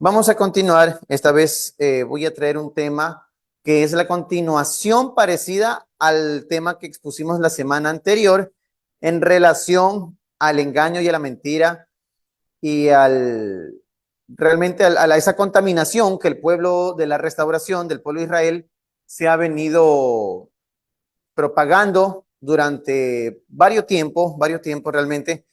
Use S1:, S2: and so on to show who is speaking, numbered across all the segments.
S1: Vamos a continuar. Esta vez voy a traer un tema que es la continuación parecida al tema que expusimos la semana anterior en relación al engaño y a la mentira y realmente a esa contaminación que el pueblo de la restauración, del pueblo de Israel, se ha venido propagando durante varios tiempos realmente.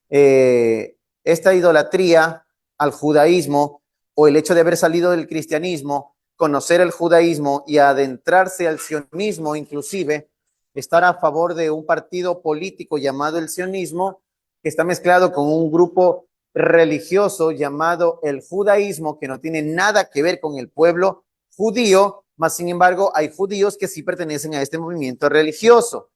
S1: Esta idolatría al judaísmo o el hecho de haber salido del cristianismo, conocer el judaísmo y adentrarse al sionismo, inclusive estar a favor de un partido político llamado el sionismo, que está mezclado con un grupo religioso llamado el judaísmo, que no tiene nada que ver con el pueblo judío, mas sin embargo hay judíos que sí pertenecen a este movimiento religioso.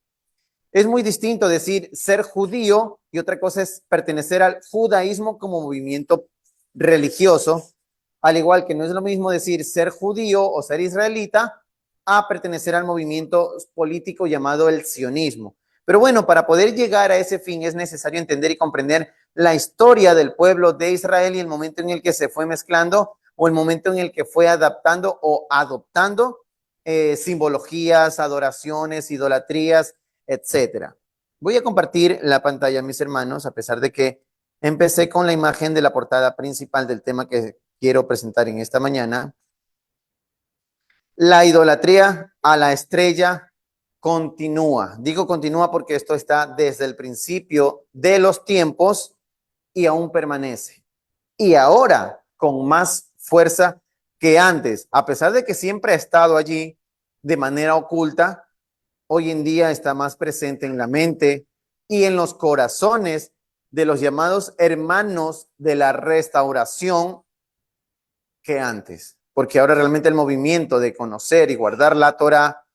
S1: Es muy distinto decir ser judío y otra cosa es pertenecer al judaísmo como movimiento religioso, al igual que no es lo mismo decir ser judío o ser israelita a pertenecer al movimiento político llamado el sionismo. Pero bueno, para poder llegar a ese fin es necesario entender y comprender la historia del pueblo de Israel y el momento en el que se fue mezclando o el momento en el que fue adaptando o adoptando simbologías, adoraciones, idolatrías, etcétera. Voy a compartir la pantalla, mis hermanos, a pesar de que empecé con la imagen de la portada principal del tema que quiero presentar en esta mañana. La idolatría a la estrella continúa. Digo continúa porque esto está desde el principio de los tiempos y aún permanece. Y ahora con más fuerza que antes, a pesar de que siempre ha estado allí de manera oculta, hoy en día está más presente en la mente y en los corazones de los llamados hermanos de la restauración que antes. Porque ahora realmente el movimiento de conocer y guardar la Torá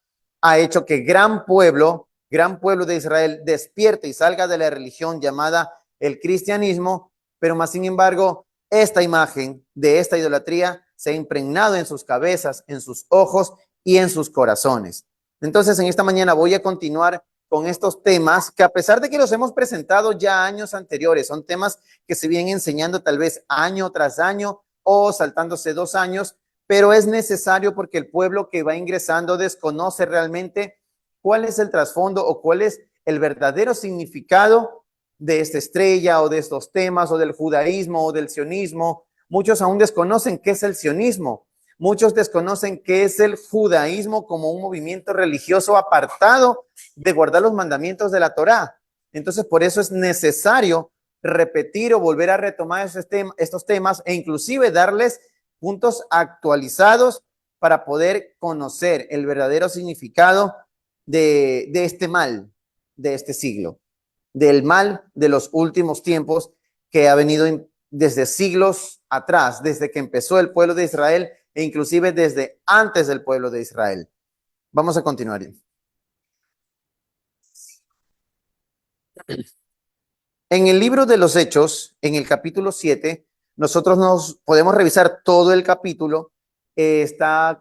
S1: ha hecho que gran pueblo de Israel despierte y salga de la religión llamada el cristianismo, pero más sin embargo, esta imagen de esta idolatría se ha impregnado en sus cabezas, en sus ojos y en sus corazones. Entonces, en esta mañana voy a continuar con estos temas que, a pesar de que los hemos presentado ya años anteriores, son temas que se vienen enseñando tal vez año tras año o saltándose 2 años, pero es necesario porque el pueblo que va ingresando desconoce realmente cuál es el trasfondo o cuál es el verdadero significado de esta estrella o de estos temas o del judaísmo o del sionismo. Muchos aún desconocen qué es el sionismo. Muchos desconocen qué es el judaísmo como un movimiento religioso apartado de guardar los mandamientos de la Torá. Entonces, por eso es necesario repetir o volver a retomar estos temas e inclusive darles puntos actualizados para poder conocer el verdadero significado de este mal de este siglo, del mal de los últimos tiempos que ha venido desde siglos atrás, desde que empezó el pueblo de Israel e inclusive desde antes del pueblo de Israel. Vamos a continuar. En el libro de los Hechos, en el capítulo 7, nosotros nos podemos revisar todo el capítulo. Están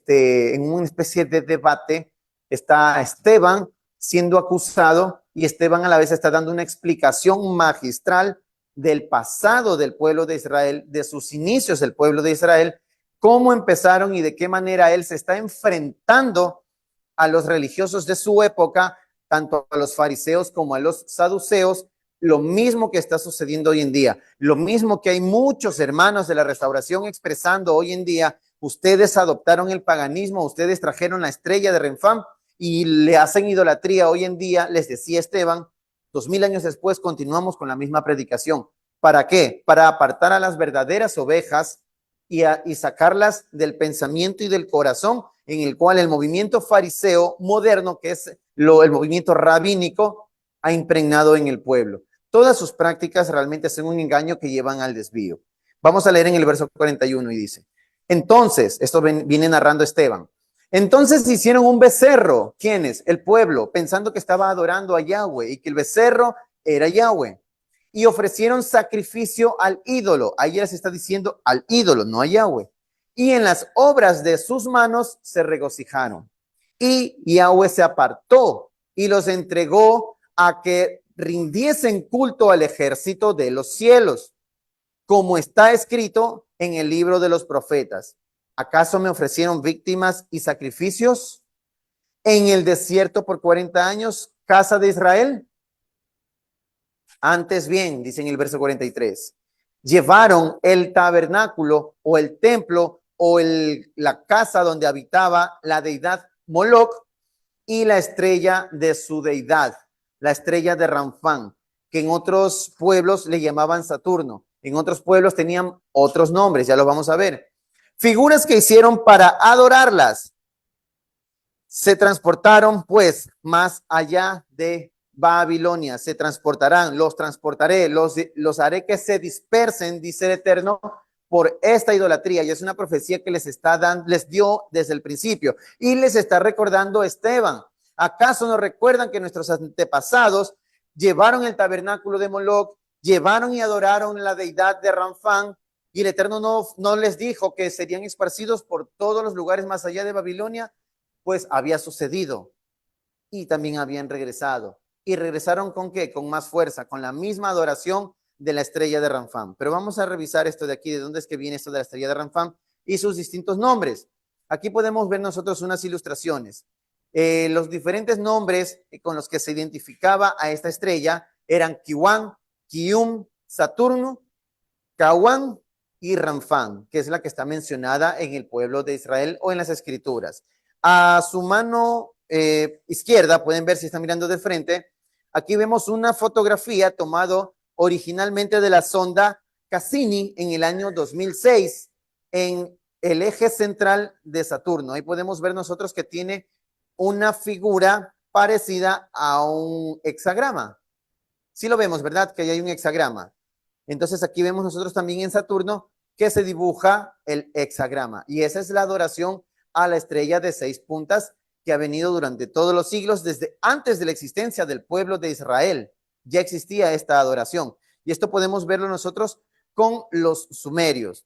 S1: en una especie de debate. Está Esteban siendo acusado y Esteban a la vez está dando una explicación magistral del pasado del pueblo de Israel, de sus inicios del pueblo de Israel, cómo empezaron y de qué manera él se está enfrentando a los religiosos de su época, tanto a los fariseos como a los saduceos, lo mismo que está sucediendo hoy en día, lo mismo que hay muchos hermanos de la restauración expresando hoy en día. Ustedes adoptaron el paganismo, ustedes trajeron la estrella de Renfam y le hacen idolatría hoy en día, les decía Esteban. 2000 años después continuamos con la misma predicación. ¿Para qué? Para apartar a las verdaderas ovejas y sacarlas del pensamiento y del corazón en el cual el movimiento fariseo moderno, que es el movimiento rabínico, ha impregnado en el pueblo. Todas sus prácticas realmente son un engaño que llevan al desvío. Vamos a leer en el verso 41 y dice: entonces, esto viene narrando Esteban, entonces hicieron un becerro. ¿Quiénes? El pueblo, pensando que estaba adorando a Yahweh y que el becerro era Yahweh. Y ofrecieron sacrificio al ídolo. Ahí ya se está diciendo al ídolo, no a Yahweh. Y en las obras de sus manos se regocijaron. Y Yahweh se apartó y los entregó a que rindiesen culto al ejército de los cielos. como está escrito en el libro de los profetas. ¿Acaso me ofrecieron víctimas y sacrificios en el desierto por 40 años, casa de Israel? Antes bien, dice en el verso 43, llevaron el tabernáculo o el templo o la casa donde habitaba la deidad Moloch y la estrella de su deidad, la estrella de Ranfán, que en otros pueblos le llamaban Saturno. En otros pueblos tenían otros nombres, ya lo vamos a ver. Figuras que hicieron para adorarlas. Se transportaron pues más allá de Babilonia, se transportarán, los transportaré, los haré que se dispersen, dice el Eterno, por esta idolatría. Y es una profecía que les está dando, les dio desde el principio y les está recordando Esteban. ¿Acaso no recuerdan que nuestros antepasados llevaron el tabernáculo de Moloch, llevaron y adoraron la deidad de Ranfán, y el Eterno no les dijo que serían esparcidos por todos los lugares más allá de Babilonia? Pues había sucedido y también habían regresado. ¿Y regresaron con qué? Con más fuerza, con la misma adoración de la estrella de Ranfán. Pero vamos a revisar esto de aquí, de dónde es que viene esto de la estrella de Ranfán y sus distintos nombres. Aquí podemos ver nosotros unas ilustraciones. Los diferentes nombres con los que se identificaba a esta estrella eran Kiwan, Kium, Saturno, Kawan y Ranfán, que es la que está mencionada en el pueblo de Israel o en las escrituras. A su mano izquierda, pueden ver si están mirando de frente, aquí vemos una fotografía tomado originalmente de la sonda Cassini en el año 2006 en el eje central de Saturno. Ahí podemos ver nosotros que tiene una figura parecida a un hexagrama. Sí lo vemos, ¿verdad? Que ahí hay un hexagrama. Entonces aquí vemos nosotros también en Saturno que se dibuja el hexagrama. Y esa es la adoración a la estrella de 6 puntas que ha venido durante todos los siglos, desde antes de la existencia del pueblo de Israel. Ya existía esta adoración. Y esto podemos verlo nosotros con los sumerios.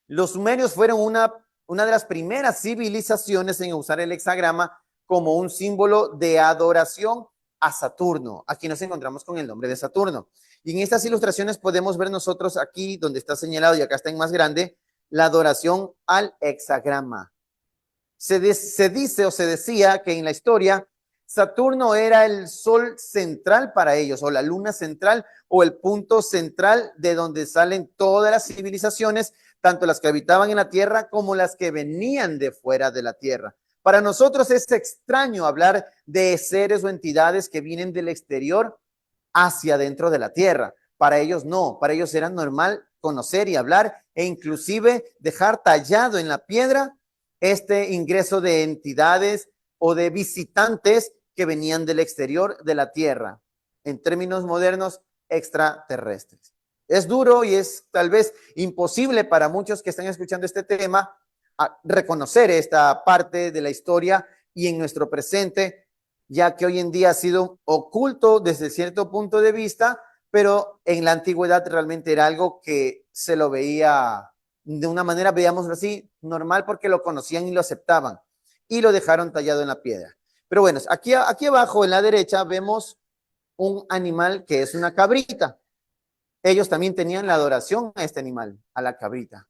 S1: Los sumerios fueron una de las primeras civilizaciones en usar el hexagrama como un símbolo de adoración a Saturno. Aquí nos encontramos con el nombre de Saturno. Y en estas ilustraciones podemos ver nosotros aquí, donde está señalado y acá está en más grande, la adoración al hexagrama. Se dice o se decía que en la historia Saturno era el sol central para ellos, o la luna central, o el punto central de donde salen todas las civilizaciones, tanto las que habitaban en la tierra como las que venían de fuera de la tierra. Para nosotros es extraño hablar de seres o entidades que vienen del exterior hacia dentro de la tierra. Para ellos no, para ellos era normal conocer y hablar e inclusive dejar tallado en la piedra este ingreso de entidades o de visitantes que venían del exterior de la tierra, en términos modernos, extraterrestres. Es duro y es tal vez imposible para muchos que están escuchando este tema reconocer esta parte de la historia y en nuestro presente, ya que hoy en día ha sido oculto desde cierto punto de vista, pero en la antigüedad realmente era algo que se lo veía de una manera, veámoslo así, normal, porque lo conocían y lo aceptaban y lo dejaron tallado en la piedra. Pero bueno, aquí abajo en la derecha vemos un animal que es una cabrita. Ellos también tenían la adoración a este animal, a la cabrita.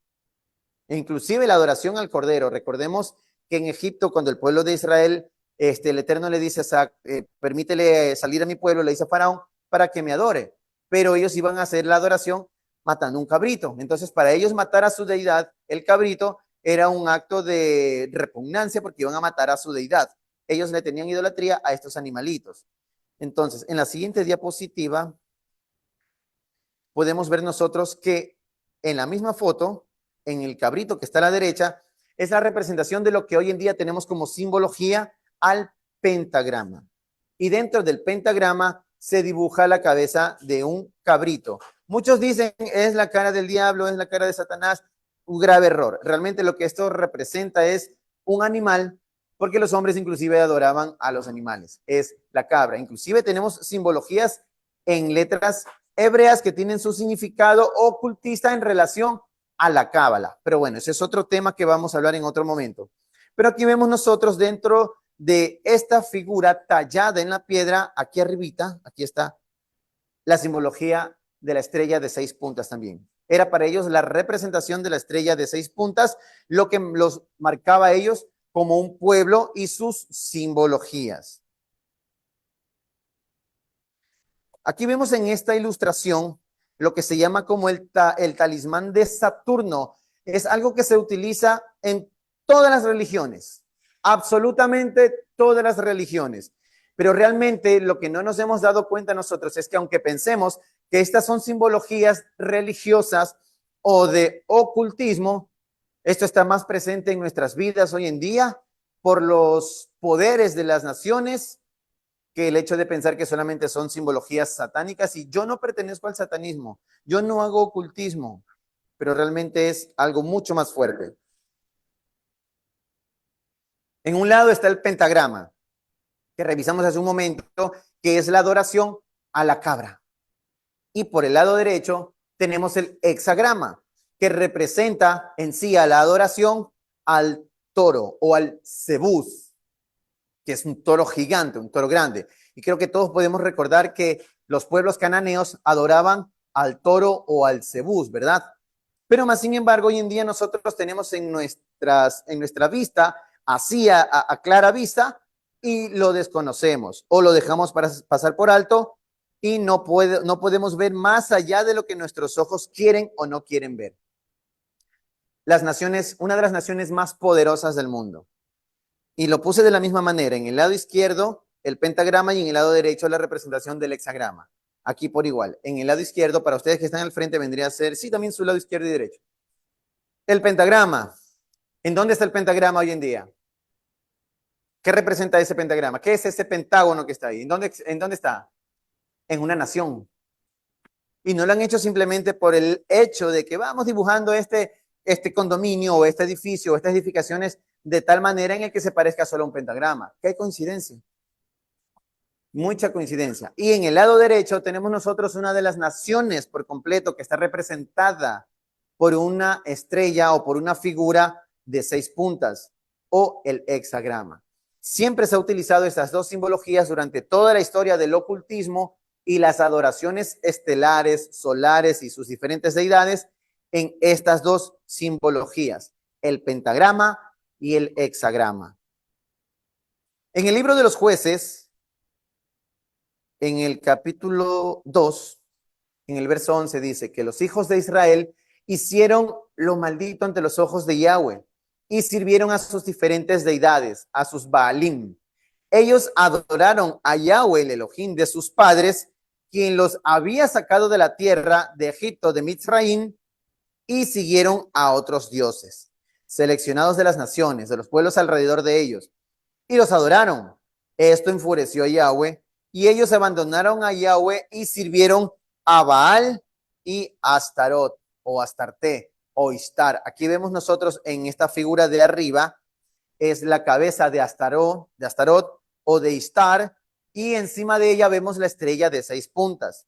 S1: E inclusive la adoración al cordero. Recordemos que en Egipto, cuando el pueblo de Israel, el Eterno le dice, permítele salir a mi pueblo, le dice a Faraón, para que me adore. Pero ellos iban a hacer la adoración matando un cabrito. Entonces, para ellos matar a su deidad, el cabrito, era un acto de repugnancia porque iban a matar a su deidad. Ellos le tenían idolatría a estos animalitos. Entonces, en la siguiente diapositiva, podemos ver nosotros que en la misma foto, en el cabrito que está a la derecha, es la representación de lo que hoy en día tenemos como simbología al pentagrama. Y dentro del pentagrama se dibuja la cabeza de un cabrito. Muchos dicen es la cara del diablo, es la cara de Satanás. Un grave error. Realmente lo que esto representa es un animal, porque los hombres inclusive adoraban a los animales. Es la cabra. Inclusive tenemos simbologías en letras hebreas que tienen su significado ocultista en relación a la cábala. Pero bueno, ese es otro tema que vamos a hablar en otro momento. Pero aquí vemos nosotros dentro de esta figura tallada en la piedra, aquí arribita, aquí está la simbología de la estrella de 6 puntas también. Era para ellos la representación de la estrella de 6 puntas, lo que los marcaba a ellos como un pueblo y sus simbologías. Aquí vemos en esta ilustración lo que se llama como el talismán de Saturno. Es algo que se utiliza en todas las religiones, absolutamente todas las religiones. Pero realmente lo que no nos hemos dado cuenta nosotros es que aunque pensemos que estas son simbologías religiosas o de ocultismo, esto está más presente en nuestras vidas hoy en día por los poderes de las naciones que el hecho de pensar que solamente son simbologías satánicas. Y yo no pertenezco al satanismo, yo no hago ocultismo, pero realmente es algo mucho más fuerte. En un lado está el pentagrama, que revisamos hace un momento, que es la adoración a la cabra. Y por el lado derecho tenemos el hexagrama, que representa en sí a la adoración al toro o al cebús, que es un toro gigante, un toro grande. Y creo que todos podemos recordar que los pueblos cananeos adoraban al toro o al cebús, ¿verdad? Pero más sin embargo, hoy en día nosotros tenemos en nuestra vista, así a clara vista, y lo desconocemos o lo dejamos para pasar por alto y no podemos ver más allá de lo que nuestros ojos quieren o no quieren ver. Una de las naciones más poderosas del mundo. Y lo puse de la misma manera, en el lado izquierdo el pentagrama y en el lado derecho la representación del hexagrama. Aquí por igual. En el lado izquierdo, para ustedes que están al frente, vendría a ser, sí, también su lado izquierdo y derecho. El pentagrama. ¿En dónde está el pentagrama hoy en día? ¿Qué representa ese pentagrama? ¿Qué es ese pentágono que está ahí? ¿En dónde está? En una nación. Y no lo han hecho simplemente por el hecho de que vamos dibujando este condominio o este edificio o estas edificaciones de tal manera en el que se parezca solo a un pentagrama. ¿Qué coincidencia? Mucha coincidencia. Y en el lado derecho tenemos nosotros una de las naciones por completo que está representada por una estrella o por una figura de 6 puntas o el hexagrama. Siempre se ha utilizado estas dos simbologías durante toda la historia del ocultismo y las adoraciones estelares, solares y sus diferentes deidades en estas dos simbologías, el pentagrama y el hexagrama. En el libro de los jueces, en el capítulo 2, en el verso 11 dice que los hijos de Israel hicieron lo maldito ante los ojos de Yahweh y sirvieron a sus diferentes deidades, a sus Baalim. Ellos adoraron a Yahweh, el Elohim de sus padres, quien los había sacado de la tierra de Egipto, de Mitzraim, y siguieron a otros dioses, seleccionados de las naciones, de los pueblos alrededor de ellos, y los adoraron. Esto enfureció a Yahweh, y ellos abandonaron a Yahweh y sirvieron a Baal y a Astarot, o Astarte, o Istar. Aquí vemos nosotros en esta figura de arriba, es la cabeza de Astarot o de Istar, y encima de ella vemos la estrella de 6 puntas.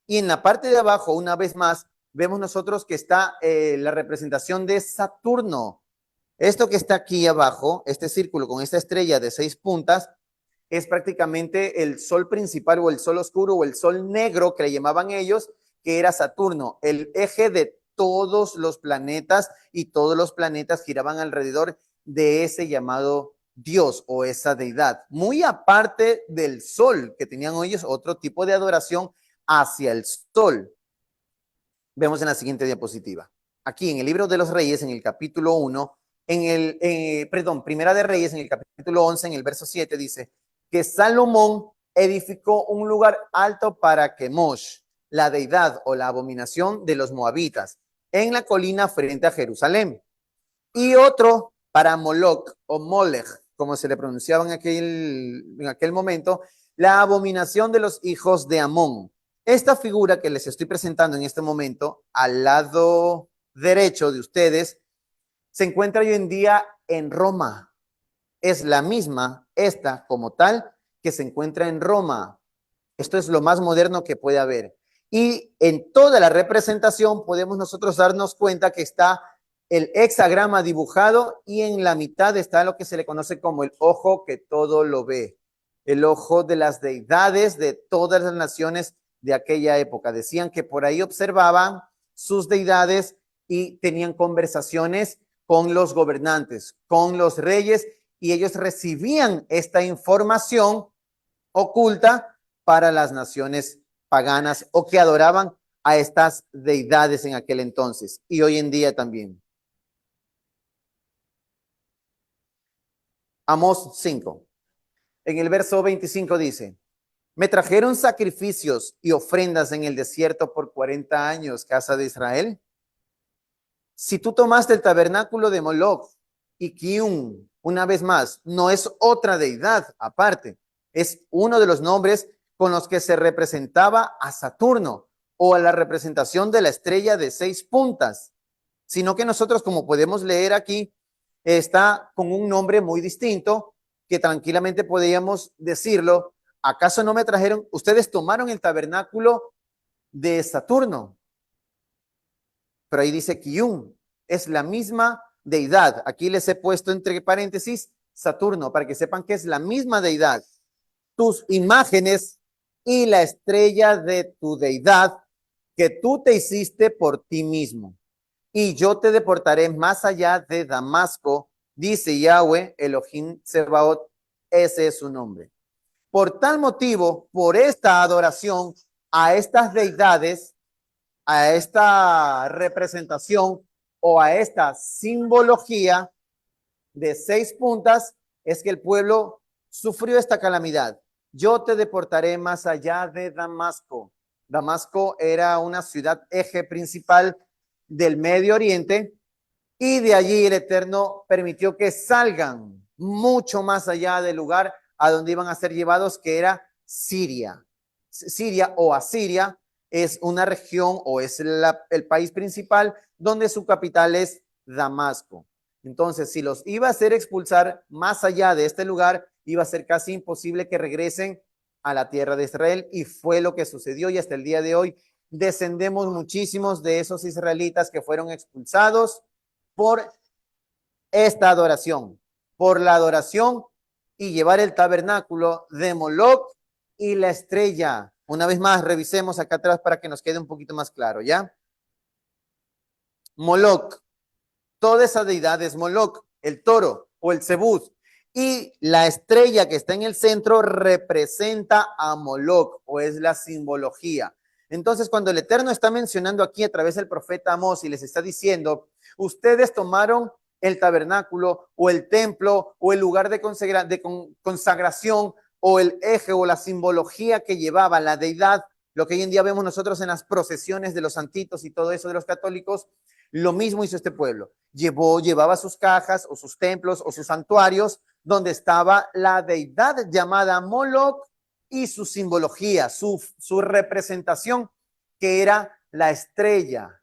S1: Y en la parte de abajo, una vez más, vemos nosotros que está la representación de Saturno. Esto que está aquí abajo, este círculo con esta estrella de 6 puntas, es prácticamente el sol principal o el sol oscuro o el sol negro que le llamaban ellos, que era Saturno, el eje de todos los planetas, y todos los planetas giraban alrededor de ese llamado Dios o esa deidad. Muy aparte del sol, que tenían ellos otro tipo de adoración hacia el sol. Vemos en la siguiente diapositiva. Aquí en el libro de los Reyes, en el capítulo 1, Primera de Reyes, en el capítulo 11, en el verso 7, dice que Salomón edificó un lugar alto para Kemosh, la deidad o la abominación de los moabitas, en la colina frente a Jerusalén, y otro para Moloch o Molech, como se le pronunciaba en aquel momento, la abominación de los hijos de Amón. Esta figura que les estoy presentando en este momento, al lado derecho de ustedes, se encuentra hoy en día en Roma. Es la misma, esta como tal, que se encuentra en Roma. Esto es lo más moderno que puede haber. Y en toda la representación podemos nosotros darnos cuenta que está el hexagrama dibujado y en la mitad está lo que se le conoce como el ojo que todo lo ve. El ojo de las deidades de todas las naciones de aquella época. Decían que por ahí observaban sus deidades y tenían conversaciones con los gobernantes, con los reyes, y ellos recibían esta información oculta para las naciones paganas o que adoraban a estas deidades en aquel entonces y hoy en día también. Amós 5. En el verso 25 dice: me trajeron sacrificios y ofrendas en el desierto por 40 años, casa de Israel. Si tú tomaste el tabernáculo de Moloch y Kiun, una vez más, no es otra deidad aparte, es uno de los nombres con los que se representaba a Saturno o a la representación de la estrella de 6 puntas, sino que nosotros, como podemos leer aquí, está con un nombre muy distinto que tranquilamente podríamos decirlo: ¿acaso no me trajeron? Ustedes tomaron el tabernáculo de Saturno, pero ahí dice Kiun, es la misma deidad. Aquí les he puesto entre paréntesis Saturno para que sepan que es la misma deidad. Tus imágenes y la estrella de tu deidad que tú te hiciste por ti mismo. Y yo te deportaré más allá de Damasco, dice Yahweh Elohim Tsebaot, ese es su nombre. Por tal motivo, por esta adoración a estas deidades, a esta representación o a esta simbología de 6 puntas, es que el pueblo sufrió esta calamidad. Yo te deportaré más allá de Damasco. Damasco era una ciudad eje principal del Medio Oriente y de allí el Eterno permitió que salgan mucho más allá del lugar a donde iban a ser llevados, que era Siria. Siria o Asiria es una región o es el país principal donde su capital es Damasco. Entonces, si los iba a hacer expulsar más allá de este lugar, iba a ser casi imposible que regresen a la tierra de Israel, y fue lo que sucedió, y hasta el día de hoy descendemos muchísimos de esos israelitas que fueron expulsados por esta adoración, por la adoración y llevar el tabernáculo de Moloch y la estrella. Una vez más, revisemos acá atrás para que nos quede un poquito más claro, ¿ya? Moloch, toda esa deidad es Moloch, el toro o el cebú, y la estrella que está en el centro representa a Moloch, o es la simbología. Entonces, cuando el Eterno está mencionando aquí a través del profeta Amós y les está diciendo: ustedes tomaron el tabernáculo o el templo o el lugar de consagración o el eje o la simbología que llevaba la deidad, lo que hoy en día vemos nosotros en las procesiones de los santitos y todo eso de los católicos, lo mismo hizo este pueblo. Llevaba sus cajas o sus templos o sus santuarios donde estaba la deidad llamada Moloch y su simbología, su representación, que era la estrella.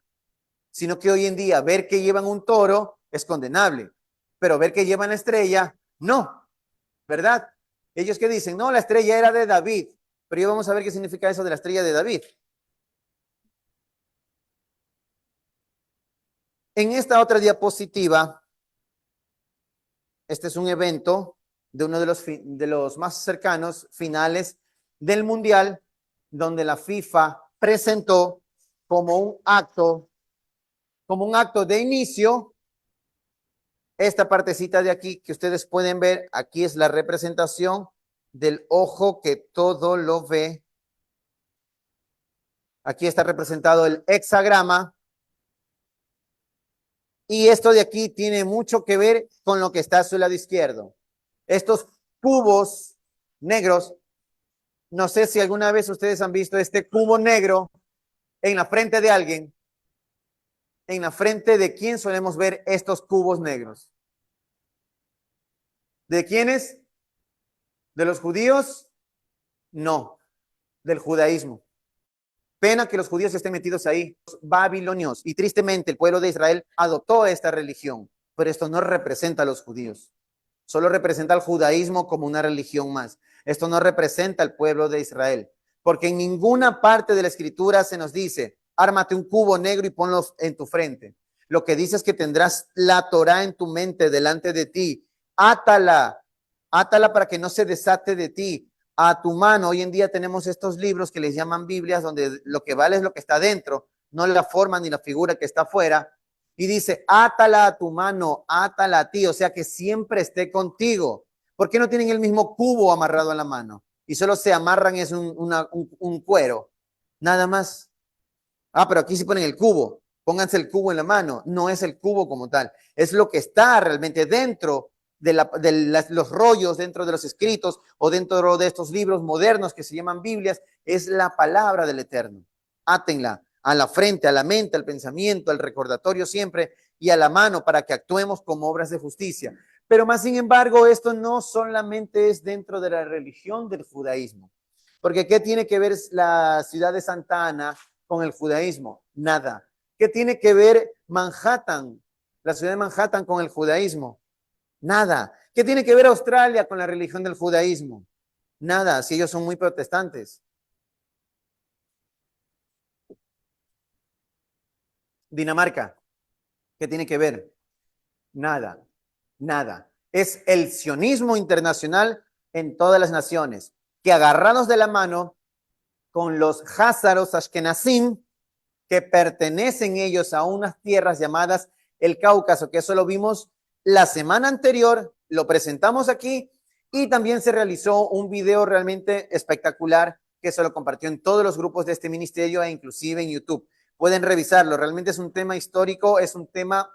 S1: Sino que hoy en día ver que llevan un toro es condenable, pero ver que llevan la estrella, no, ¿verdad? Ellos que dicen: no, la estrella era de David, pero ya vamos a ver qué significa eso de la estrella de David. En esta otra diapositiva, este es un evento de uno de los más cercanos finales del Mundial, donde la FIFA presentó como un acto de inicio esta partecita de aquí que ustedes pueden ver. Aquí es la representación del ojo que todo lo ve. Aquí está representado el hexagrama. Y esto de aquí tiene mucho que ver con lo que está a su lado izquierdo. Estos cubos negros, no sé si alguna vez ustedes han visto este cubo negro en la frente de alguien. ¿En la frente de quién solemos ver estos cubos negros? ¿De quiénes? ¿De los judíos? No, del judaísmo. Pena que los judíos estén metidos ahí, los babilonios, y tristemente el pueblo de Israel adoptó esta religión, pero esto no representa a los judíos, solo representa al judaísmo como una religión más. Esto no representa al pueblo de Israel, porque en ninguna parte de la escritura se nos dice: ármate un cubo negro y ponlo en tu frente. Lo que dice es que tendrás la Torá en tu mente delante de ti, átala para que no se desate de ti, a tu mano. Hoy en día tenemos estos libros que les llaman Biblias, donde lo que vale es lo que está dentro, no la forma ni la figura que está afuera. Y dice, átala a tu mano, átala a ti, o sea que siempre esté contigo. ¿Por qué no tienen el mismo cubo amarrado en la mano? Y solo se amarran es un cuero, nada más. Ah, pero aquí sí ponen el cubo. Pónganse el cubo en la mano. No es el cubo como tal. Es lo que está realmente dentro de los rollos, dentro de los escritos o dentro de estos libros modernos que se llaman Biblias. Es la palabra del Eterno. Átenla a la frente, a la mente, al pensamiento, al recordatorio siempre y a la mano para que actuemos como obras de justicia. Pero más sin embargo, esto no solamente es dentro de la religión del judaísmo. Porque ¿qué tiene que ver la ciudad de Santa Ana con el judaísmo? Nada. ¿Qué tiene que ver Manhattan, la ciudad de Manhattan con el judaísmo? Nada. ¿Qué tiene que ver Australia con la religión del judaísmo? Nada, si ellos son muy protestantes. Dinamarca, ¿qué tiene que ver? Nada, nada. Es el sionismo internacional en todas las naciones, que agarrados de la mano con los házaros ashkenazim, que pertenecen ellos a unas tierras llamadas el Cáucaso, que eso lo vimos la semana anterior, lo presentamos aquí y también se realizó un video realmente espectacular que se lo compartió en todos los grupos de este ministerio e inclusive en YouTube. Pueden revisarlo, realmente es un tema histórico, es un tema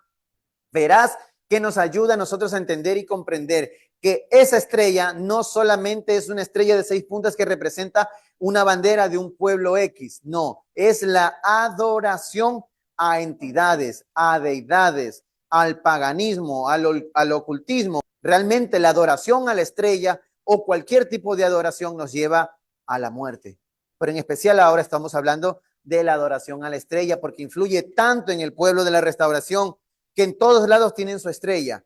S1: veraz que nos ayuda a nosotros a entender y comprender que esa estrella no solamente es una estrella de 6 puntas que representa una bandera de un pueblo X, no, es la adoración a entidades, a deidades, al paganismo, al ocultismo. Realmente la adoración a la estrella o cualquier tipo de adoración nos lleva a la muerte. Pero en especial ahora estamos hablando de la adoración a la estrella porque influye tanto en el pueblo de la restauración que en todos lados tienen su estrella.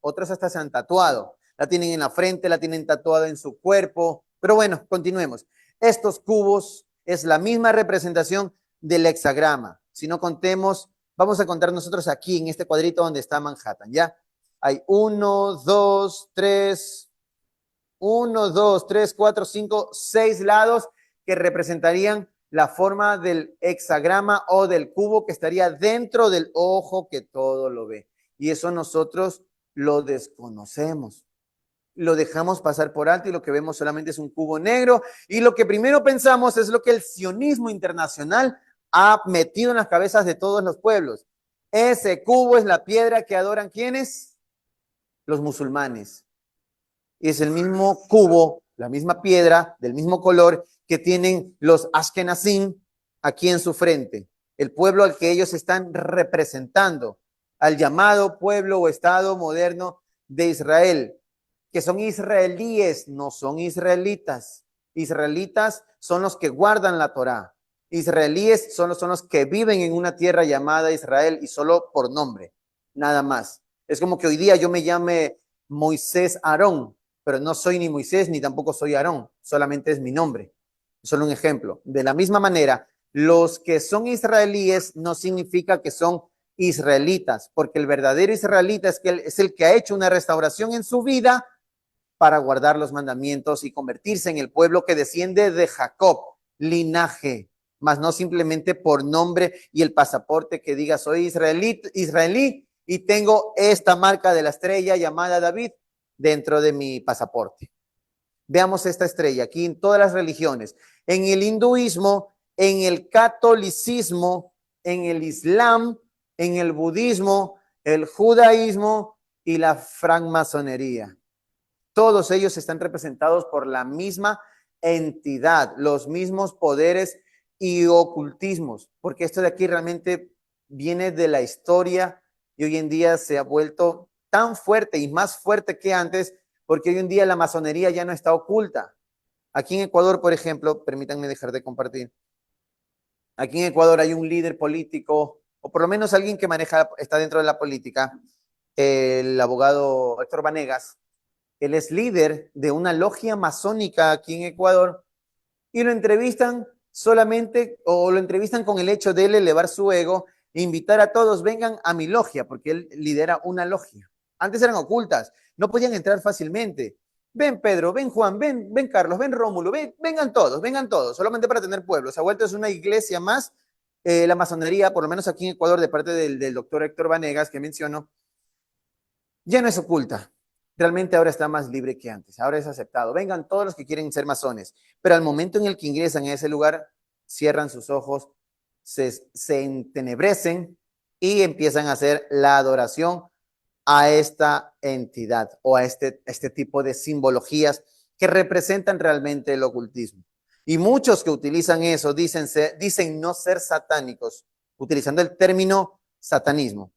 S1: Otras hasta se han tatuado. La tienen en la frente, la tienen tatuada en su cuerpo. Pero bueno, continuemos. Estos cubos es la misma representación del hexagrama. Si no contemos, vamos a contar nosotros aquí en este cuadrito donde está Manhattan, ¿ya? Hay 1, 2, 3, 1, 2, 3, 4, 5, 6 lados que representarían la forma del hexagrama o del cubo que estaría dentro del ojo que todo lo ve. Y eso nosotros lo desconocemos. Lo dejamos pasar por alto y lo que vemos solamente es un cubo negro. Y lo que primero pensamos es lo que el sionismo internacional ha metido en las cabezas de todos los pueblos. Ese cubo es la piedra que adoran ¿quiénes? Los musulmanes. Y es el mismo cubo, la misma piedra, del mismo color que tienen los Ashkenazim aquí en su frente, el pueblo al que ellos están representando, al llamado pueblo o estado moderno de Israel, que son israelíes, no son israelitas. Israelitas son los que guardan la Torá. Israelíes son los que viven en una tierra llamada Israel y solo por nombre, nada más. Es como que hoy día yo me llame Moisés Aarón, pero no soy ni Moisés ni tampoco soy Aarón, solamente es mi nombre. Solo un ejemplo. De la misma manera, los que son israelíes no significa que son israelitas, porque el verdadero israelita es el que ha hecho una restauración en su vida para guardar los mandamientos y convertirse en el pueblo que desciende de Jacob, linaje, más no simplemente por nombre y el pasaporte que diga soy israelí y tengo esta marca de la estrella llamada David dentro de mi pasaporte. Veamos esta estrella aquí en todas las religiones, en el hinduismo, en el catolicismo, en el islam, en el budismo, el judaísmo y la francmasonería. Todos ellos están representados por la misma entidad, los mismos poderes y ocultismos, porque esto de aquí realmente viene de la historia y hoy en día se ha vuelto tan fuerte y más fuerte que antes, porque hoy en día la masonería ya no está oculta. Aquí en Ecuador, por ejemplo, permítanme dejar de compartir. Aquí en Ecuador hay un líder político, o por lo menos alguien que está dentro de la política, el abogado Héctor Vanegas. Él es líder de una logia masónica aquí en Ecuador y lo entrevistan solamente o lo entrevistan con el hecho de él elevar su ego e invitar a todos, vengan a mi logia, porque él lidera una logia. Antes eran ocultas, no podían entrar fácilmente. Ven Pedro, ven Juan, ven Carlos, ven Rómulo, vengan todos, solamente para tener pueblo. Se ha vuelto es una iglesia más. La masonería, por lo menos aquí en Ecuador, de parte del doctor Héctor Vanegas, que menciono, ya no es oculta. Realmente ahora está más libre que antes. Ahora es aceptado. Vengan todos los que quieren ser masones. Pero al momento en el que ingresan a ese lugar, cierran sus ojos, se entenebrecen y empiezan a hacer la adoración a esta entidad o a este tipo de simbologías que representan realmente el ocultismo. Y muchos que utilizan eso dicen no ser satánicos, utilizando el término satanismo,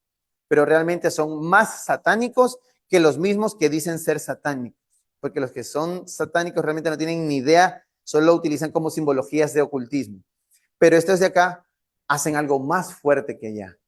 S1: pero realmente son más satánicos que los mismos que dicen ser satánicos, porque los que son satánicos realmente no tienen ni idea, solo utilizan como simbologías de ocultismo. Pero estos de acá hacen algo más fuerte que allá.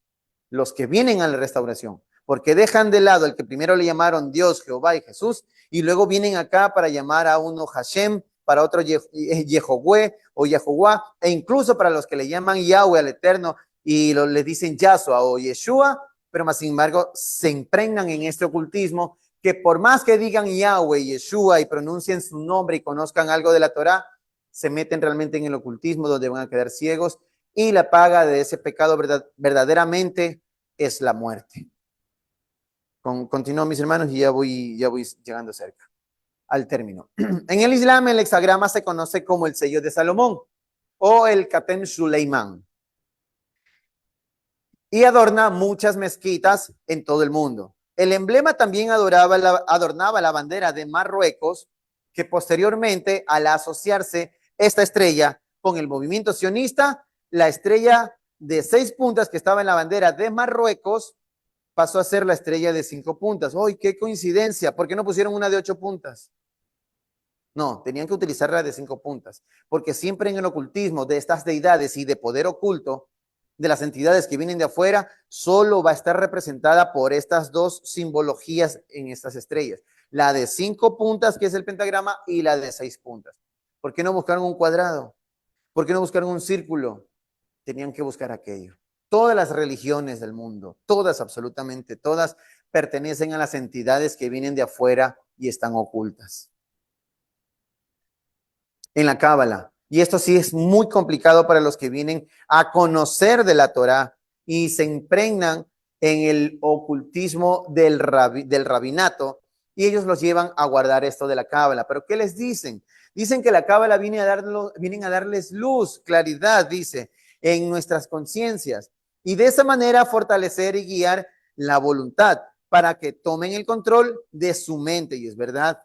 S1: Los que vienen a la restauración, porque dejan de lado el que primero le llamaron Dios, Jehová y Jesús, y luego vienen acá para llamar a uno Hashem, para otro Yehová o Yahová, e incluso para los que le llaman Yahweh al Eterno y le dicen Yahshua o Yeshua, pero más sin embargo se impregnan en este ocultismo que por más que digan Yahweh, Yeshua y pronuncien su nombre y conozcan algo de la Torá, se meten realmente en el ocultismo donde van a quedar ciegos y la paga de ese pecado verdaderamente es la muerte. Continúo, mis hermanos, y ya voy llegando cerca al término. En el Islam, el hexagrama se conoce como el sello de Salomón o el Khatem Suleiman y adorna muchas mezquitas en todo el mundo. El emblema también adornaba la bandera de Marruecos, que posteriormente, al asociarse esta estrella con el movimiento sionista, la estrella de 6 puntas que estaba en la bandera de Marruecos pasó a ser la estrella de 5 puntas. ¡Ay, qué coincidencia! ¿Por qué no pusieron una de 8 puntas? No, tenían que utilizar la de 5 puntas, porque siempre en el ocultismo de estas deidades y de poder oculto, de las entidades que vienen de afuera, solo va a estar representada por estas dos simbologías en estas estrellas. La de 5 puntas, que es el pentagrama, y la de 6 puntas. ¿Por qué no buscaron un cuadrado? ¿Por qué no buscaron un círculo? Tenían que buscar aquello. Todas las religiones del mundo, todas, absolutamente todas, pertenecen a las entidades que vienen de afuera y están ocultas. En la Cábala. Y esto sí es muy complicado para los que vienen a conocer de la Torá y se impregnan en el ocultismo del rabinato y ellos los llevan a guardar esto de la Cábala. ¿Pero qué les dicen? Dicen que la Cábala vienen a darles luz, claridad, dice, en nuestras conciencias y de esa manera fortalecer y guiar la voluntad para que tomen el control de su mente. Y es verdad,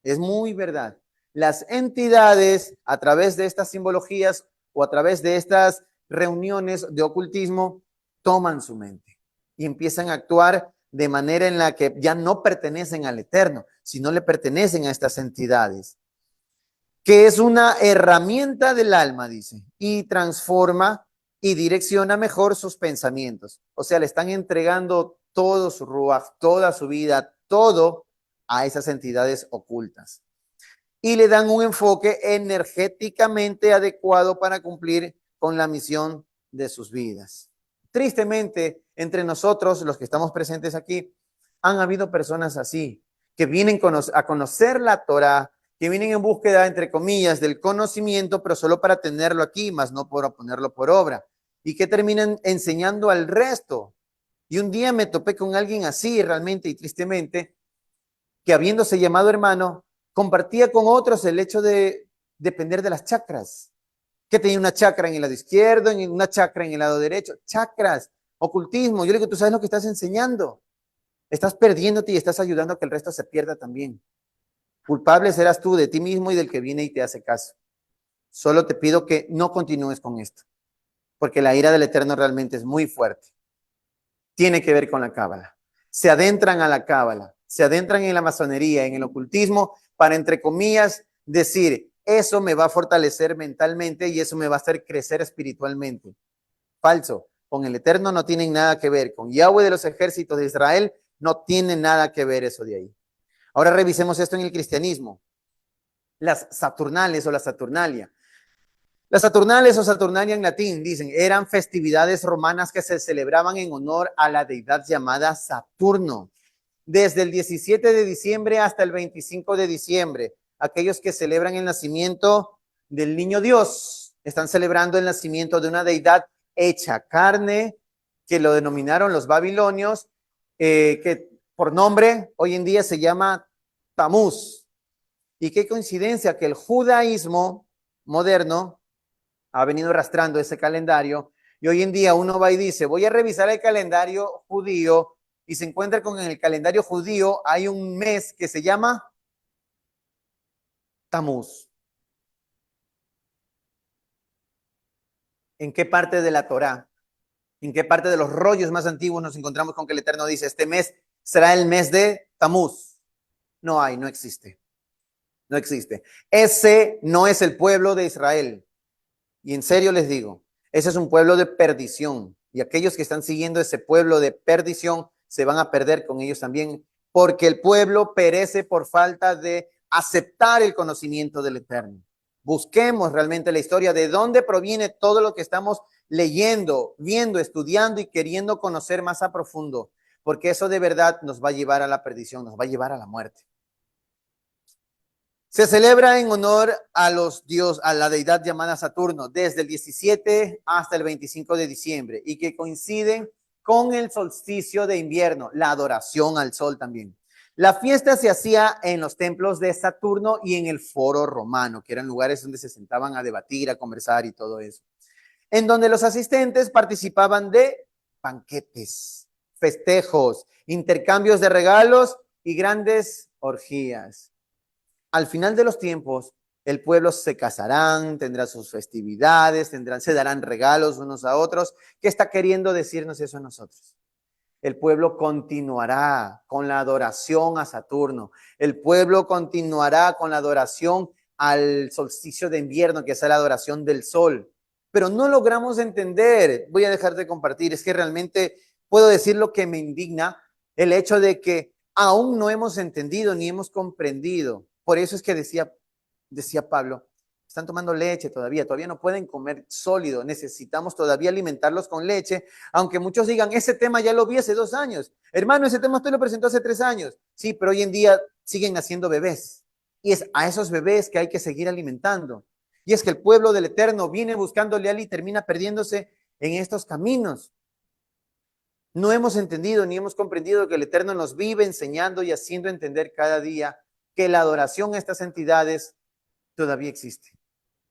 S1: es muy verdad. Las entidades, a través de estas simbologías o a través de estas reuniones de ocultismo, toman su mente y empiezan a actuar de manera en la que ya no pertenecen al Eterno, sino le pertenecen a estas entidades, que es una herramienta del alma, dice, y transforma y direcciona mejor sus pensamientos. O sea, le están entregando todo su ruach, toda su vida, todo a esas entidades ocultas. Y le dan un enfoque energéticamente adecuado para cumplir con la misión de sus vidas. Tristemente, entre nosotros, los que estamos presentes aquí, han habido personas así, que vienen a conocer la Torá, que vienen en búsqueda, entre comillas, del conocimiento, pero solo para tenerlo aquí, más no para ponerlo por obra, y que terminan enseñando al resto. Y un día me topé con alguien así, realmente y tristemente, que habiéndose llamado hermano, compartía con otros el hecho de depender de las chakras, que tenía una chakra en el lado izquierdo, una chakra en el lado derecho, chakras, ocultismo. Yo le digo, tú sabes lo que estás enseñando, estás perdiéndote y estás ayudando a que el resto se pierda también. Culpable serás tú de ti mismo y del que viene y te hace caso. Solo te pido que no continúes con esto, porque la ira del Eterno realmente es muy fuerte. Tiene que ver con la cábala. Se adentran a la cábala, se adentran en la masonería, en el ocultismo, para, entre comillas, decir, eso me va a fortalecer mentalmente y eso me va a hacer crecer espiritualmente. Falso. Con el Eterno no tienen nada que ver. Con Yahweh de los ejércitos de Israel no tiene nada que ver eso de ahí. Ahora revisemos esto en el cristianismo. Las Saturnales o la Saturnalia. Las Saturnales o Saturnalia en latín, dicen, eran festividades romanas que se celebraban en honor a la deidad llamada Saturno. desde el 17 de diciembre hasta el 25 de diciembre. Aquellos que celebran el nacimiento del niño Dios están celebrando el nacimiento de una deidad hecha carne, que lo denominaron los babilonios, que por nombre hoy en día se llama Tamuz. Y qué coincidencia que el judaísmo moderno ha venido arrastrando ese calendario, y hoy en día uno va y dice, voy a revisar el calendario judío, y se encuentra con en el calendario judío hay un mes que se llama Tamuz. ¿En qué parte de la Torá? ¿En qué parte de los rollos más antiguos nos encontramos con que el Eterno dice, este mes será el mes de Tamuz? No hay, no existe. No existe. Ese no es el pueblo de Israel. Y en serio les digo, ese es un pueblo de perdición. Y aquellos que están siguiendo ese pueblo de perdición se van a perder con ellos también, porque el pueblo perece por falta de aceptar el conocimiento del Eterno. Busquemos realmente la historia de dónde proviene todo lo que estamos leyendo, viendo, estudiando y queriendo conocer más a profundo, porque eso de verdad nos va a llevar a la perdición, nos va a llevar a la muerte. Se celebra en honor a los dios, a la deidad llamada Saturno, desde el 17 hasta el 25 de diciembre, y que coinciden con el solsticio de invierno, la adoración al sol también. La fiesta se hacía en los templos de Saturno y en el foro romano, que eran lugares donde se sentaban a debatir, a conversar y todo eso, en donde los asistentes participaban de banquetes, festejos, intercambios de regalos y grandes orgías. Al final de los tiempos, el pueblo se casarán, tendrá sus festividades, se darán regalos unos a otros. ¿Qué está queriendo decirnos eso a nosotros? El pueblo continuará con la adoración a Saturno. El pueblo continuará con la adoración al solsticio de invierno, que es la adoración del sol. Pero no logramos entender, voy a dejar de compartir, es que realmente puedo decir lo que me indigna, el hecho de que aún no hemos entendido ni hemos comprendido. Por eso es que decía Pablo, están tomando leche todavía no pueden comer sólido, necesitamos todavía alimentarlos con leche, aunque muchos digan, ese tema ya lo vi hace 2 años. Hermano, ese tema usted lo presentó hace 3 años. Sí, pero hoy en día siguen naciendo bebés. Y es a esos bebés que hay que seguir alimentando. Y es que el pueblo del Eterno viene buscando leal y termina perdiéndose en estos caminos. No hemos entendido ni hemos comprendido que el Eterno nos vive enseñando y haciendo entender cada día que la adoración a estas entidades todavía existe.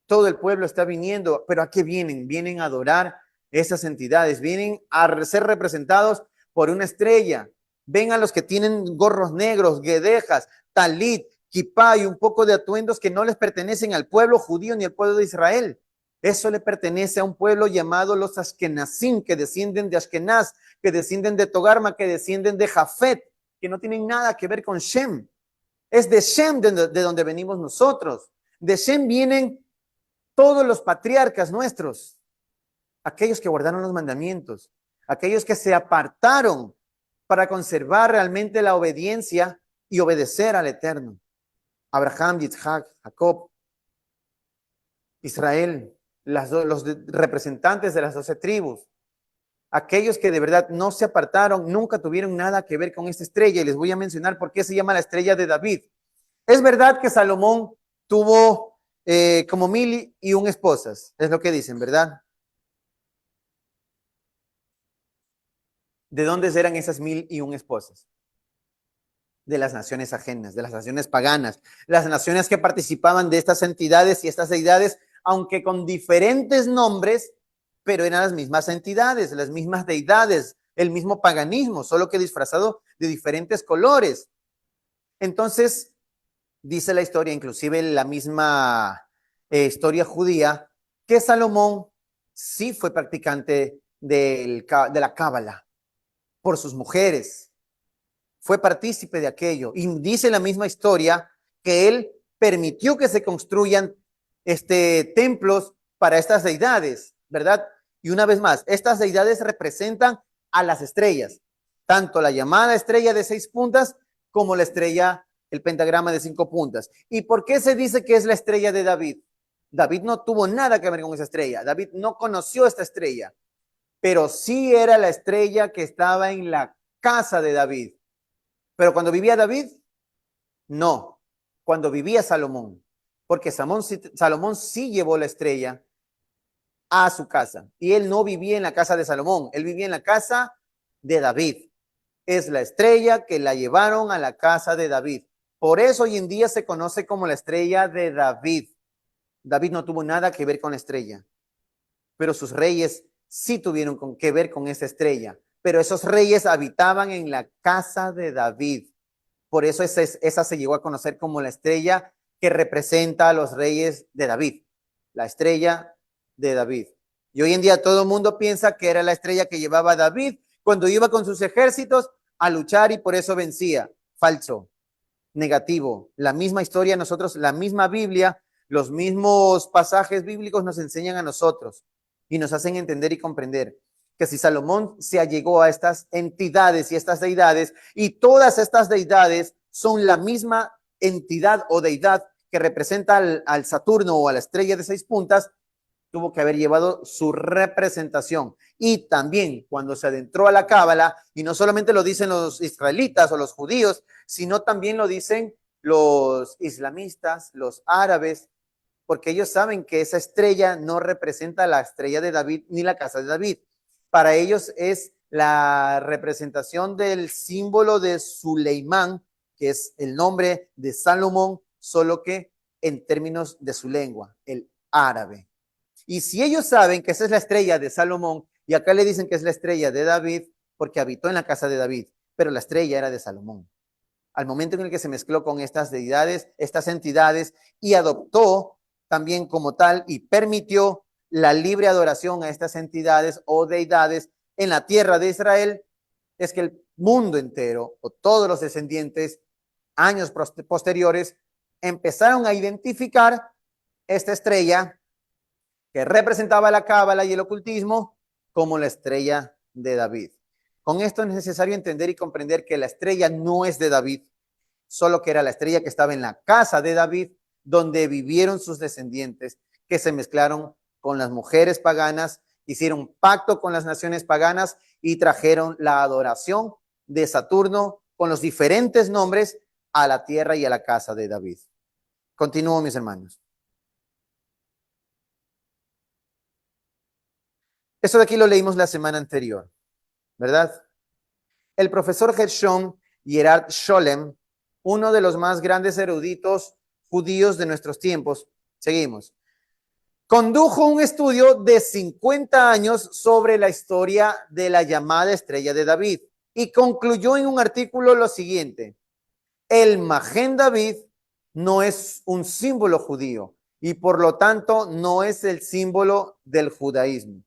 S1: Todo el pueblo está viniendo, pero ¿a qué vienen? Vienen a adorar esas entidades, vienen a ser representados por una estrella. Ven a los que tienen gorros negros, guedejas, talit, kipá y un poco de atuendos que no les pertenecen al pueblo judío ni al pueblo de Israel. Eso le pertenece a un pueblo llamado los Ashkenazim, que descienden de Ashkenaz, que descienden de Togarma, que descienden de Jafet, que no tienen nada que ver con Shem. Es de Shem de donde venimos nosotros. De Shem vienen todos los patriarcas nuestros, aquellos que guardaron los mandamientos, aquellos que se apartaron para conservar realmente la obediencia y obedecer al Eterno. Abraham, Yitzhak, Jacob, Israel, los representantes de las 12 tribus, aquellos que de verdad no se apartaron, nunca tuvieron nada que ver con esta estrella. Y les voy a mencionar por qué se llama la estrella de David. Es verdad que Salomón tuvo como 1001 esposas, es lo que dicen, ¿verdad? ¿De dónde eran esas 1001 esposas? De las naciones ajenas, de las naciones paganas, las naciones que participaban de estas entidades y estas deidades, aunque con diferentes nombres, pero eran las mismas entidades, las mismas deidades, el mismo paganismo, solo que disfrazado de diferentes colores. Entonces, dice la historia, inclusive la misma historia judía, que Salomón sí fue practicante de la cábala por sus mujeres, fue partícipe de aquello, y dice la misma historia que él permitió que se construyan templos para estas deidades, ¿verdad? Y una vez más, estas deidades representan a las estrellas, tanto la llamada estrella de 6 puntas como la estrella, el pentagrama de 5 puntas. ¿Y por qué se dice que es la estrella de David? David no tuvo nada que ver con esa estrella, David no conoció esta estrella, pero sí era la estrella que estaba en la casa de David. Pero cuando vivía David, no. Cuando vivía Salomón, porque Salomón sí llevó la estrella a su casa. Y él no vivía en la casa de Salomón, él vivía en la casa de David. Es la estrella que la llevaron a la casa de David. Por eso hoy en día se conoce como la estrella de David. David no tuvo nada que ver con la estrella, pero sus reyes sí tuvieron que ver con esa estrella. Pero esos reyes habitaban en la casa de David. Por eso esa se llegó a conocer como la estrella que representa a los reyes de David. La estrella de David. Y hoy en día todo el mundo piensa que era la estrella que llevaba David cuando iba con sus ejércitos a luchar y por eso vencía. Falso, negativo. La misma historia, nosotros, la misma Biblia, los mismos pasajes bíblicos nos enseñan a nosotros y nos hacen entender y comprender que si Salomón se allegó a estas entidades y estas deidades, y todas estas deidades son la misma entidad o deidad que representa al Saturno o a la estrella de 6 puntas, tuvo que haber llevado su representación. Y también cuando se adentró a la Cábala, y no solamente lo dicen los israelitas o los judíos, sino también lo dicen los islamistas, los árabes, porque ellos saben que esa estrella no representa la estrella de David ni la casa de David. Para ellos es la representación del símbolo de Suleimán, que es el nombre de Salomón, solo que en términos de su lengua, el árabe. Y si ellos saben que esa es la estrella de Salomón, y acá le dicen que es la estrella de David, porque habitó en la casa de David, pero la estrella era de Salomón. Al momento en el que se mezcló con estas deidades, estas entidades, y adoptó también como tal y permitió la libre adoración a estas entidades o deidades en la tierra de Israel, es que el mundo entero o todos los descendientes, años posteriores, empezaron a identificar esta estrella que representaba la cábala y el ocultismo como la estrella de David. Con esto es necesario entender y comprender que la estrella no es de David, solo que era la estrella que estaba en la casa de David, donde vivieron sus descendientes, que se mezclaron con las mujeres paganas, hicieron pacto con las naciones paganas y trajeron la adoración de Saturno con los diferentes nombres a la tierra y a la casa de David. Continúo, mis hermanos. Eso de aquí lo leímos la semana anterior, ¿verdad? El profesor Gershom Gerard Scholem, uno de los más grandes eruditos judíos de nuestros tiempos, seguimos, condujo un estudio de 50 años sobre la historia de la llamada estrella de David y concluyó en un artículo lo siguiente: el Magén David no es un símbolo judío y por lo tanto no es el símbolo del judaísmo.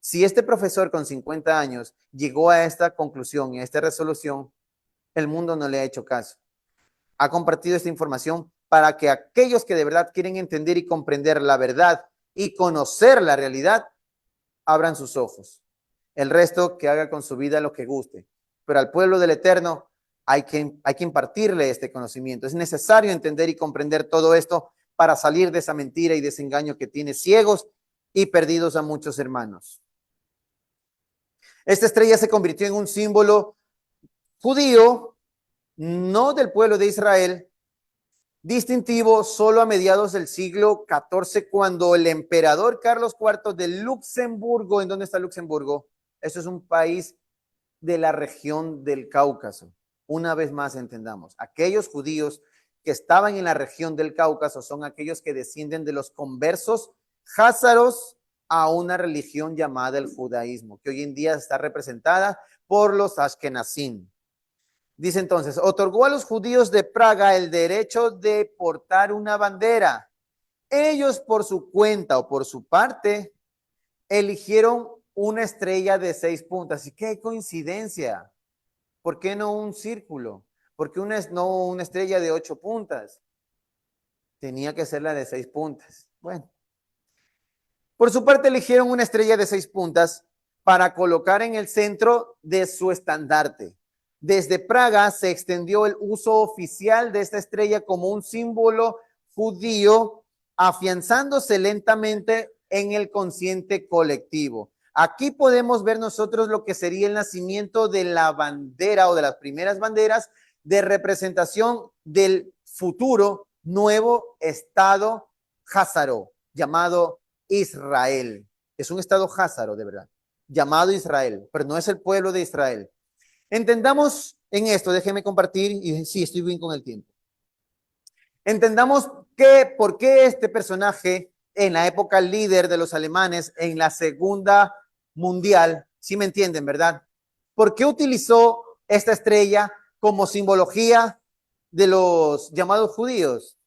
S1: Si este profesor con 50 años llegó a esta conclusión y a esta resolución, el mundo no le ha hecho caso. Ha compartido esta información para que aquellos que de verdad quieren entender y comprender la verdad y conocer la realidad, abran sus ojos. El resto que haga con su vida lo que guste. Pero al pueblo del Eterno hay que impartirle este conocimiento. Es necesario entender y comprender todo esto para salir de esa mentira y de ese engaño que tiene ciegos y perdidos a muchos hermanos. Esta estrella se convirtió en un símbolo judío, no del pueblo de Israel, distintivo solo a mediados del siglo XIV, cuando el emperador Carlos IV de Luxemburgo, ¿en dónde está Luxemburgo? Eso es un país de la región del Cáucaso. Una vez más entendamos, aquellos judíos que estaban en la región del Cáucaso son aquellos que descienden de los conversos házaros a una religión llamada el judaísmo, que hoy en día está representada por los ashkenazim. Dice entonces, otorgó a los judíos de Praga el derecho de portar una bandera. Ellos por su cuenta o por su parte eligieron una estrella de 6 puntas. Y qué coincidencia. ¿Por qué no un círculo? ¿Por qué no una estrella de 8 puntas? Tenía que ser la de 6 puntas. Bueno. Por su parte eligieron una estrella de 6 puntas para colocar en el centro de su estandarte. Desde Praga se extendió el uso oficial de esta estrella como un símbolo judío, afianzándose lentamente en el consciente colectivo. Aquí podemos ver nosotros lo que sería el nacimiento de la bandera o de las primeras banderas de representación del futuro nuevo estado házaro, llamado Israel. Es un estado házaro, de verdad, llamado Israel, pero no es el pueblo de Israel. Entendamos en esto, déjenme compartir, y sí, estoy bien con el tiempo. Entendamos por qué este personaje en la época líder de los alemanes en la Segunda Mundial, sí me entienden, ¿verdad? ¿Por qué utilizó esta estrella como simbología de los llamados judíos?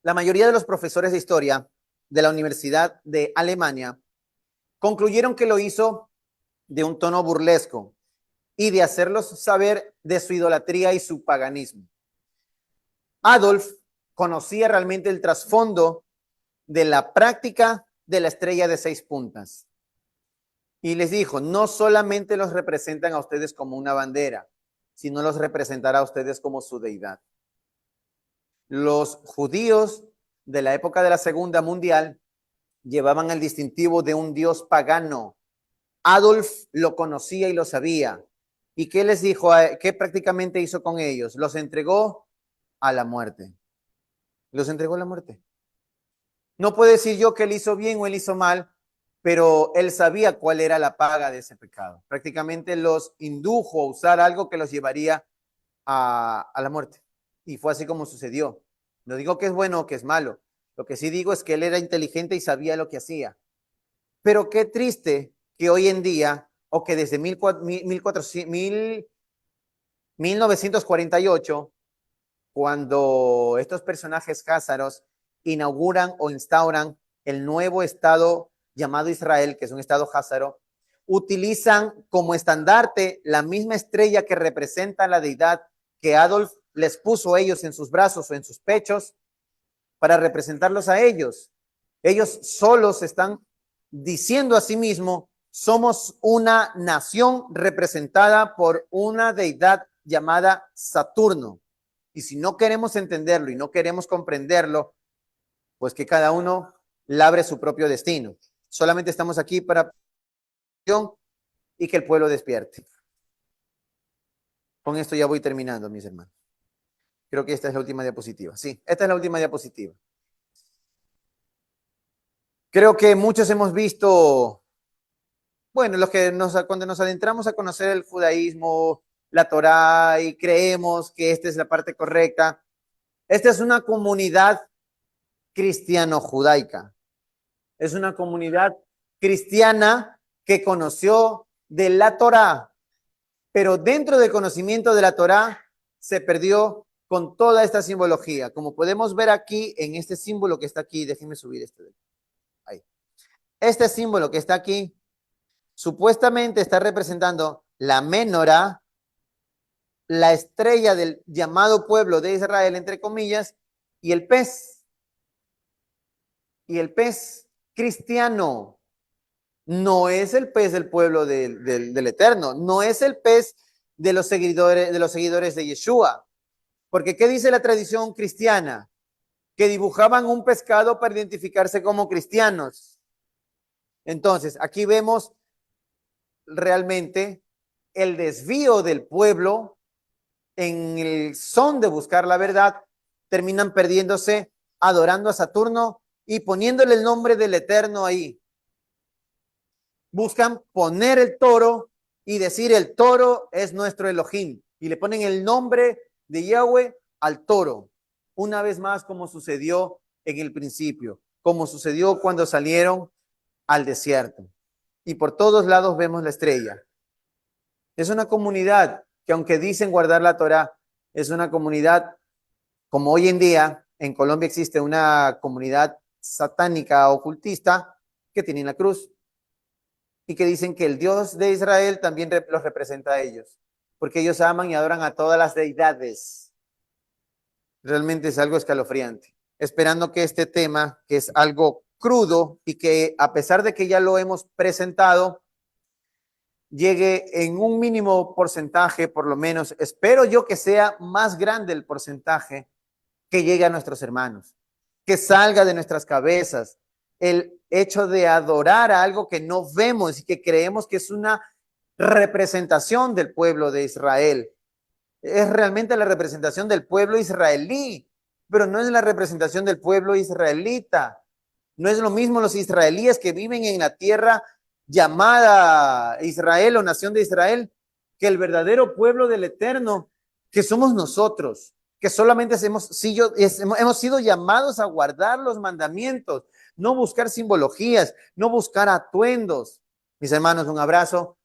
S1: La mayoría de los profesores de historia de la Universidad de Alemania concluyeron que lo hizo de un tono burlesco y de hacerlos saber de su idolatría y su paganismo. Adolf conocía realmente el trasfondo de la práctica de la estrella de 6 puntas. Y les dijo, no solamente los representan a ustedes como una bandera, sino los representará a ustedes como su deidad. Los judíos de la época de la Segunda Mundial llevaban el distintivo de un dios pagano. Adolf lo conocía y lo sabía. ¿Y qué les dijo? ¿Qué prácticamente hizo con ellos? Los entregó a la muerte. Los entregó a la muerte. No puedo decir yo que él hizo bien o él hizo mal, pero él sabía cuál era la paga de ese pecado. Prácticamente los indujo a usar algo que los llevaría a la muerte. Y fue así como sucedió. No digo que es bueno o que es malo. Lo que sí digo es que él era inteligente y sabía lo que hacía. Pero qué triste que hoy en día, o que desde 1948, cuando estos personajes házaros inauguran o instauran el nuevo estado llamado Israel, que es un estado házaro, utilizan como estandarte la misma estrella que representa la deidad que Adolf les puso a ellos en sus brazos o en sus pechos para representarlos a ellos. Ellos solos están diciendo a sí mismos, somos una nación representada por una deidad llamada Saturno. Y si no queremos entenderlo y no queremos comprenderlo, pues que cada uno labre su propio destino. Solamente estamos aquí para y que el pueblo despierte. Con esto ya voy terminando, mis hermanos. Creo que esta es la última diapositiva. Sí, esta es la última diapositiva. Creo que muchos hemos visto, bueno, cuando nos adentramos a conocer el judaísmo, la Torá, y creemos que esta es la parte correcta. Esta es una comunidad cristiano-judaica. Es una comunidad cristiana que conoció de la Torá, pero dentro del conocimiento de la Torá se perdió con toda esta simbología. Como podemos ver aquí en este símbolo que está aquí, déjenme subir ahí. Este símbolo que está aquí supuestamente está representando la Menorá, la estrella del llamado pueblo de Israel, entre comillas, y el pez. Y el pez cristiano no es el pez del pueblo del Eterno, no es el pez de los seguidores de Yeshua. Porque ¿qué dice la tradición cristiana? Que dibujaban un pescado para identificarse como cristianos. Entonces, aquí vemos realmente el desvío del pueblo en el son de buscar la verdad, terminan perdiéndose, adorando a Saturno y poniéndole el nombre del Eterno ahí. Buscan poner el toro y decir el toro es nuestro Elohim y le ponen el nombre de Yahweh al toro. Una vez más, como sucedió en el principio, como sucedió cuando salieron al desierto. Y por todos lados vemos la estrella. Es una comunidad que, aunque dicen guardar la Torá, es una comunidad, como hoy en día en Colombia existe una comunidad satánica ocultista que tiene la cruz y que dicen que el Dios de Israel también los representa a ellos, porque ellos aman y adoran a todas las deidades. Realmente es algo escalofriante. Esperando que este tema, que es algo crudo y que a pesar de que ya lo hemos presentado, llegue en un mínimo porcentaje, por lo menos, espero yo que sea más grande el porcentaje que llegue a nuestros hermanos, que salga de nuestras cabezas el hecho de adorar a algo que no vemos y que creemos que es una representación del pueblo de Israel. Es realmente la representación del pueblo israelí, pero no es la representación del pueblo israelita. No es lo mismo los israelíes que viven en la tierra llamada Israel o nación de Israel, que el verdadero pueblo del Eterno, que somos nosotros, que solamente hemos sido llamados a guardar los mandamientos, no buscar simbologías, no buscar atuendos. Mis hermanos, un abrazo.